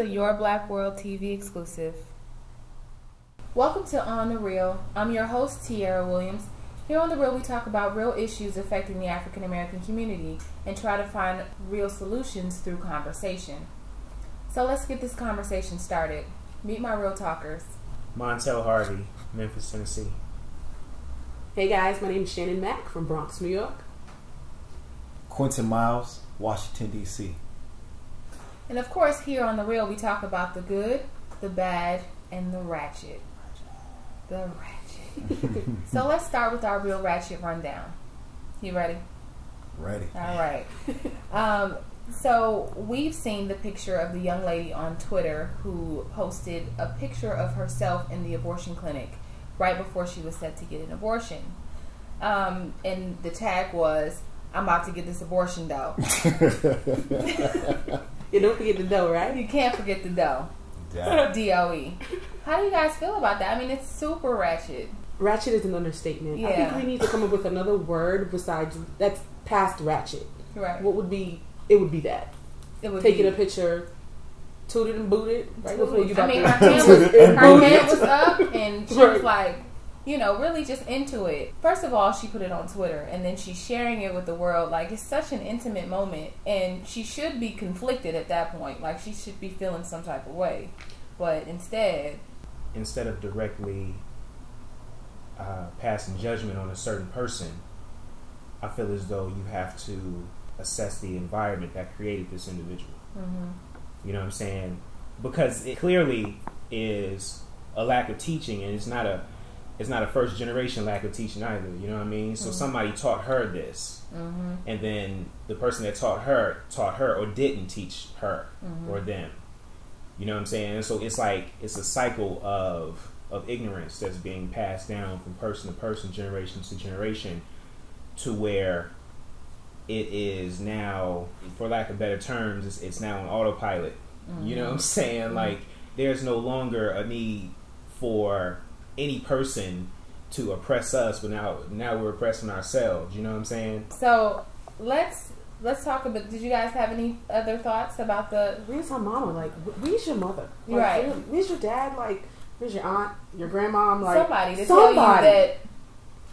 a Your Black World TV exclusive. Welcome to On the Real. I'm your host, Tiara Williams. Here on The Real, we talk about real issues affecting the African American community and try to find real solutions through conversation. So let's get this conversation started. Meet my real talkers. Montel Harvey, Memphis, Tennessee. Hey guys, my name is Shannon Mack from Bronx, New York. Quentin Miles, Washington, D.C. And of course, here on The Real, we talk about the good, the bad, and the ratchet. The ratchet. So let's start with our real ratchet rundown. You ready? Ready. All right. So we've seen the picture of the young lady on Twitter who posted a picture of herself in the abortion clinic right before she was set to get an abortion. And the tag was, "I'm about to get this abortion dough." You don't forget the dough, right? You can't forget the dough. Yeah. D-O-E. How do you guys feel about that? I mean, it's super ratchet. Ratchet is an understatement. Yeah. I think we need to come up with another word besides that's past ratchet. Right. What would be? It would be that. It would Taking be a picture, tooted and booted. Right tooted. before you I mean, to her hand was up, and she was like, you know, really just into it. First of all, she put it on Twitter, and then she's sharing it with the world. Like, it's such an intimate moment, and she should be conflicted at that point. Like, she should be feeling some type of way. But instead of directly passing judgment on a certain person, I feel as though you have to assess the environment that created this individual. Mm-hmm. You know what I'm saying? Because it clearly is a lack of teaching, and it's not a first generation lack of teaching either. You know what I mean? So somebody taught her this, and then the person that taught her or didn't teach her or them. You know what I'm saying? And so it's like it's a cycle of ignorance that's being passed down from person to person, generation to generation, to where it is now, for lack of better terms, it's now on autopilot. You know what I'm saying? Like, there's no longer a need for any person to oppress us, but now we're oppressing ourselves. You know what I'm saying? So let's talk about. Did you guys have any other thoughts about the? Where's her mama? Like, where's your mother? Like, Right. really, where's your dad? Like, where's your aunt? Your grandmom? Like, Somebody to tell you that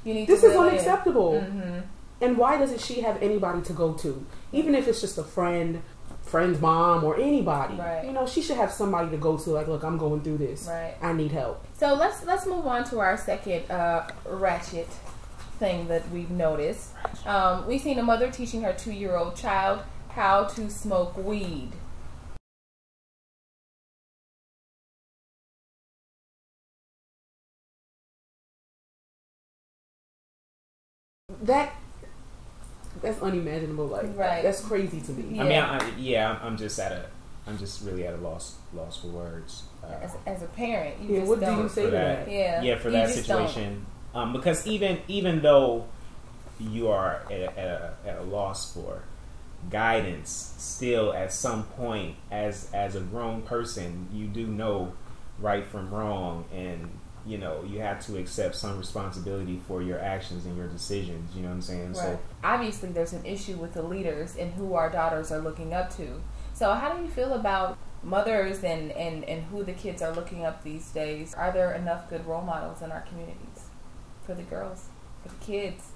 you need. This to is unacceptable. Mm-hmm. And why doesn't she have anybody to go to? Even if it's just a friend's mom or anybody. Right. You know, she should have somebody to go to. Like, look, I'm going through this. Right. I need help. So let's move on to our second ratchet thing that we've noticed. We've seen a mother teaching her 2-year-old child how to smoke weed. That's unimaginable. Like, Right. that's crazy to me. Yeah. I mean, I'm just really at a loss for words. As a parent, you just what don't. do you say to that? Yeah, for you that just situation. Because even though you are at a loss for guidance, still at some point as a grown person, you do know right from wrong, and you know you have to accept some responsibility for your actions and your decisions. You know what I'm saying? Right. So obviously, there's an issue with the leaders and who our daughters are looking up to. So how do you feel about mothers and who the kids are looking up these days? Are there enough good role models in our communities for the girls, for the kids?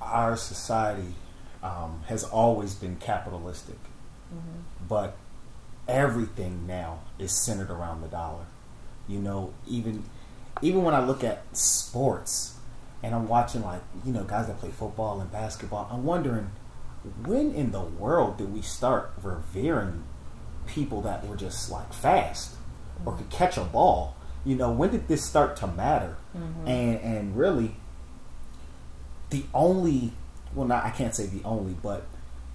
Our society has always been capitalistic, but everything now is centered around the dollar. You know, even when I look at sports and I'm watching, like, you know, guys that play football and basketball, I'm wondering, when in the world did we start revering people that were just like fast or could catch a ball? You know, when did this start to matter? And really, the only, well, not, I can't say the only, but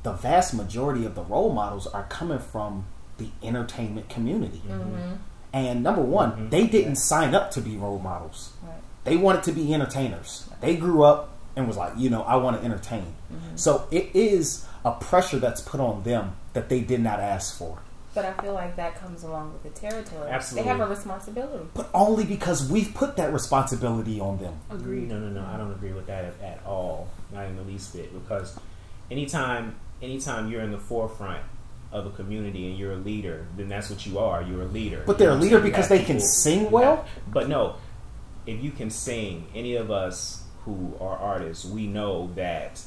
the vast majority of the role models are coming from the entertainment community. And number one, they didn't sign up to be role models. Right. They wanted to be entertainers. They grew up and was like, you know, I want to entertain. So it is a pressure that's put on them that they did not ask for. But I feel like that comes along with the territory. Absolutely. They have a responsibility. But only because we've put that responsibility on them. Agreed. No, I don't agree with that at all. Not in the least bit. Because anytime you're in the forefront of a community and you're a leader, then that's what you are. You're a leader. But they're a leader because they can sing well? But no, if you can sing, any of us who are artists, we know that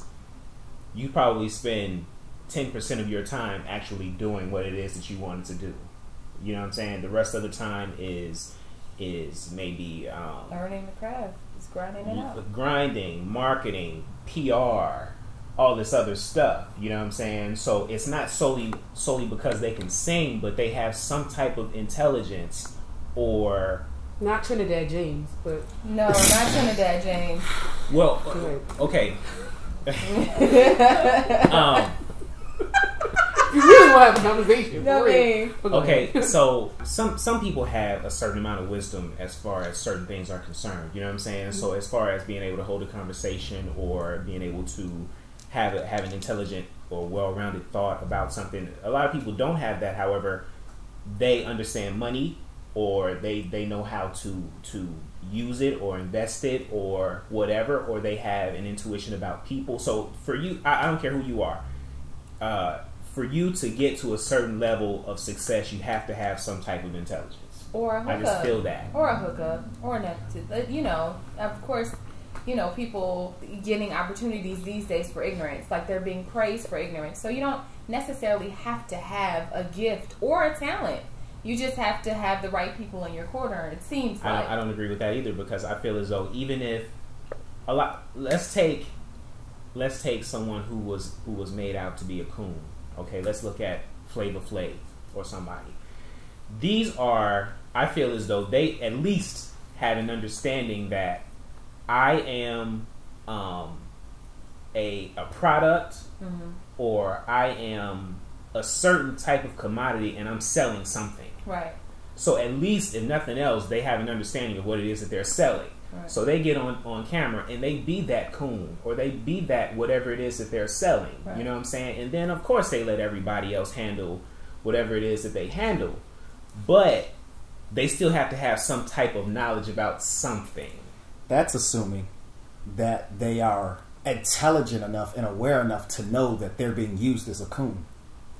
you probably spend 10% of your time actually doing what it is that you wanted to do. You know what I'm saying? The rest of the time is maybe learning the craft. It's grinding it out. Grinding, marketing, PR, all this other stuff. You know what I'm saying? So it's not solely because they can sing, but they have some type of intelligence or... Not Trinidad James, but... No, not Trinidad James. Well, okay. You really want to have a conversation. No, okay, so some people have a certain amount of wisdom as far as certain things are concerned. You know what I'm saying? So as far as being able to hold a conversation or being able to have an intelligent or well-rounded thought about something, a lot of people don't have that. However, they understand money, or they know how to use it or invest it or whatever, or they have an intuition about people. So for you, I don't care who you are. For you to get to a certain level of success, you have to have some type of intelligence. Or a hookup. I just feel that. Or a hookup. Or a nepotism. You know, of course, you know, people getting opportunities these days for ignorance. Like they're being praised for ignorance. So you don't necessarily have to have a gift or a talent. You just have to have the right people in your corner. It seems like. I don't agree with that either, because I feel as though even if let's take someone who was made out to be a coon. Okay, let's look at Flavor Flav or somebody. These are, I feel as though they at least had an understanding that I am a product, or I am a certain type of commodity and I'm selling something. Right. So at least, if nothing else, they have an understanding of what it is that they're selling. Right. So they get on camera and they be that coon, or they be that whatever it is that they're selling. Right. You know what I'm saying? And then of course they let everybody else handle whatever it is that they handle. But they still have to have some type of knowledge about something. That's assuming that they are intelligent enough and aware enough to know that they're being used as a coon.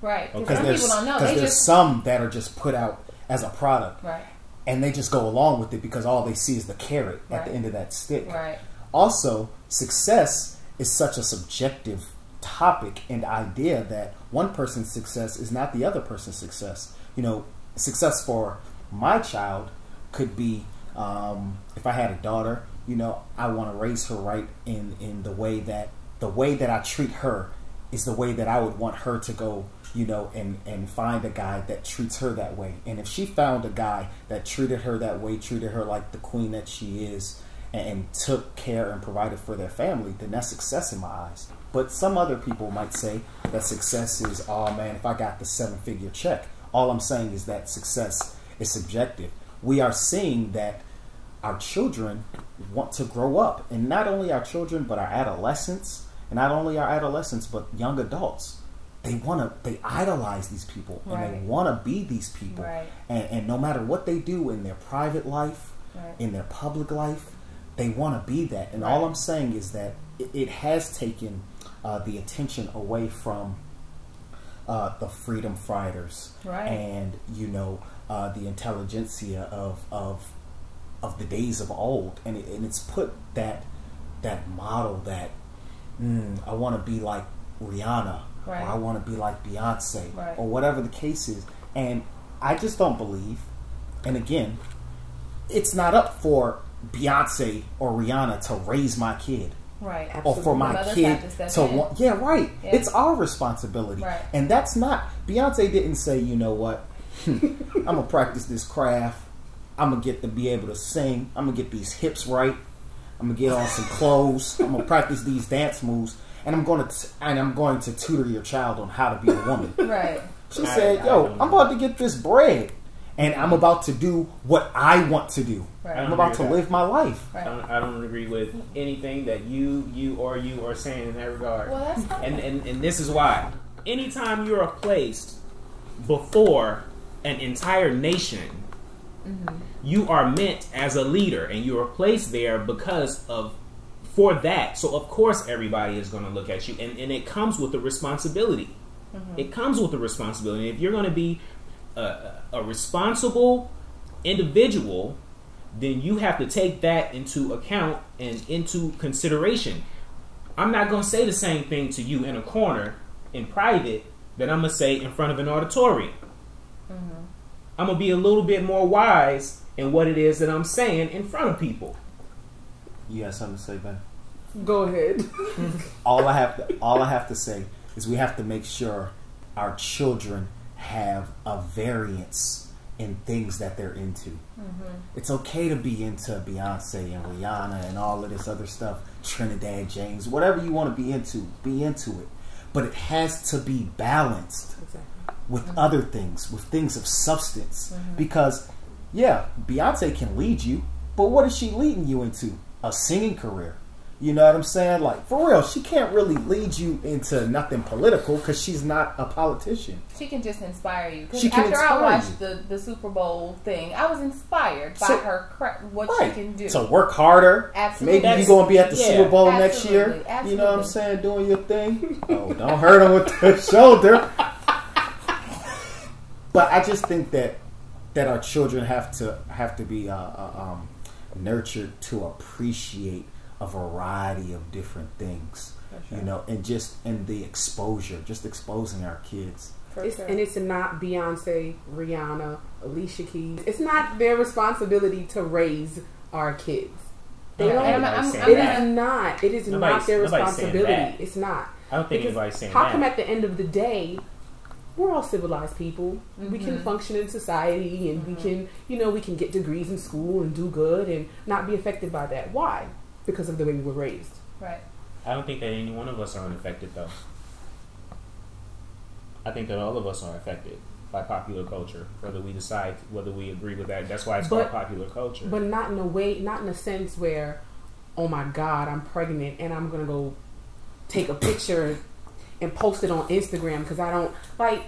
Right. Because some people don't know. Because there's some that are just put out as a product. Right. And they just go along with it because all they see is the carrot at the end of that stick. Right. Also, success is such a subjective topic and idea that one person's success is not the other person's success. You know, success for my child could be, if I had a daughter, you know, I want to raise her right in the way that I treat her is the way that I would want her to go, you know, and find a guy that treats her that way. And if she found a guy that treated her that way, treated her like the queen that she is, and took care and provided for their family, then that's success in my eyes. But some other people might say that success is, oh man, if I got the 7-figure check. All I'm saying is that success is subjective. We are seeing that our children want to grow up, and not only our children, but our adolescents, and not only our adolescents, but young adults. They idolize these people, and they want to be these people. Right. And no matter what they do in their private life, in their public life, they want to be that. And all I'm saying is that it has taken the attention away from the freedom fighters and, you know, the intelligentsia of the days of old, and it's put that model that I want to be like Rihanna, or I want to be like Beyonce, or whatever the case is. And I just don't believe, and again, it's not up for Beyonce or Rihanna to raise my kid. Right. Or for my kid to want. Yeah, right. Yeah. It's our responsibility. Right. And that's not, Beyonce didn't say, you know what, I'm going to practice this craft. I'm going to get to be able to sing. I'm going to get these hips right. I'm going to get on some clothes. I'm going to practice these dance moves. And I'm going to tutor your child on how to be a woman. Right. She said, yo, I'm about to get this bread. And I'm about to do what I want to do. Right. I'm about to live my life. Right. I don't agree with anything that you are saying in that regard. Well, that's fine. And this is why. Anytime you are placed before an entire nation, you are meant as a leader, and you are placed there for that. So of course everybody is going to look at you, and it comes with the responsibility. It comes with a responsibility. If you're going to be a responsible individual, then you have to take that into account and into consideration. I'm not going to say the same thing to you in a corner in private that I'm going to say in front of an auditorium. I'm going to be a little bit more wise in what it is that I'm saying in front of people. You have something to say, Ben? Go ahead. all I have to say is we have to make sure our children have a variance in things that they're into. It's okay to be into Beyonce and Rihanna and all of this other stuff, Trinidad James, whatever you want to be into it. But it has to be balanced with other things, with things of substance. Because, yeah, Beyonce can lead you, but what is she leading you into? A singing career. You know what I'm saying? Like, for real, she can't really lead you into nothing political because she's not a politician. She can just inspire you. She can after inspire I watched the Super Bowl thing, I was inspired by her what she can do. So work harder. Absolutely. Maybe you're going to be at the Super Bowl next year. Absolutely. You know what I'm saying? Doing your thing. Oh, don't hurt him with the shoulder. But I just think that our children have to be nurtured to appreciate a variety of different things, you know, and just in the exposure, just exposing our kids. And it's not Beyonce, Rihanna, Alicia Keys. It's not their responsibility to raise our kids. They don't. It is not their responsibility. It's not. I don't think anybody's saying how that. come at the end of the day, we're all civilized people. We can function in society, and we can, we can get degrees in school and do good and not be affected by that. Why? Because of the way we were raised. Right. I don't think that any one of us are unaffected, though. I think that all of us are affected by popular culture, whether we agree with that. That's why it's called popular culture. But not in a way, not in a sense where, oh my God, I'm pregnant and I'm going to go take a picture and post it on Instagram because I don't, like...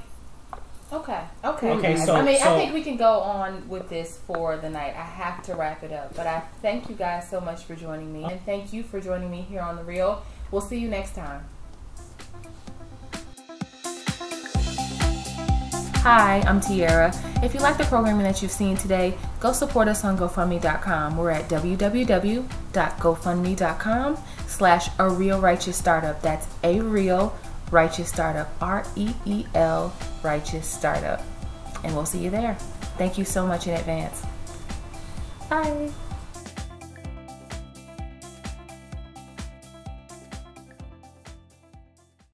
Okay. So, I think we can go on with this for the night. I have to wrap it up. But I thank you guys so much for joining me. And thank you for joining me here on The Real. We'll see you next time. Hi, I'm Tiara. If you like the programming that you've seen today, go support us on GoFundMe.com. We're at www.gofundme.com/A Real Righteous Startup. That's A Real Righteous Startup. REEL Righteous Startup. And we'll see you there. Thank you so much in advance. Bye.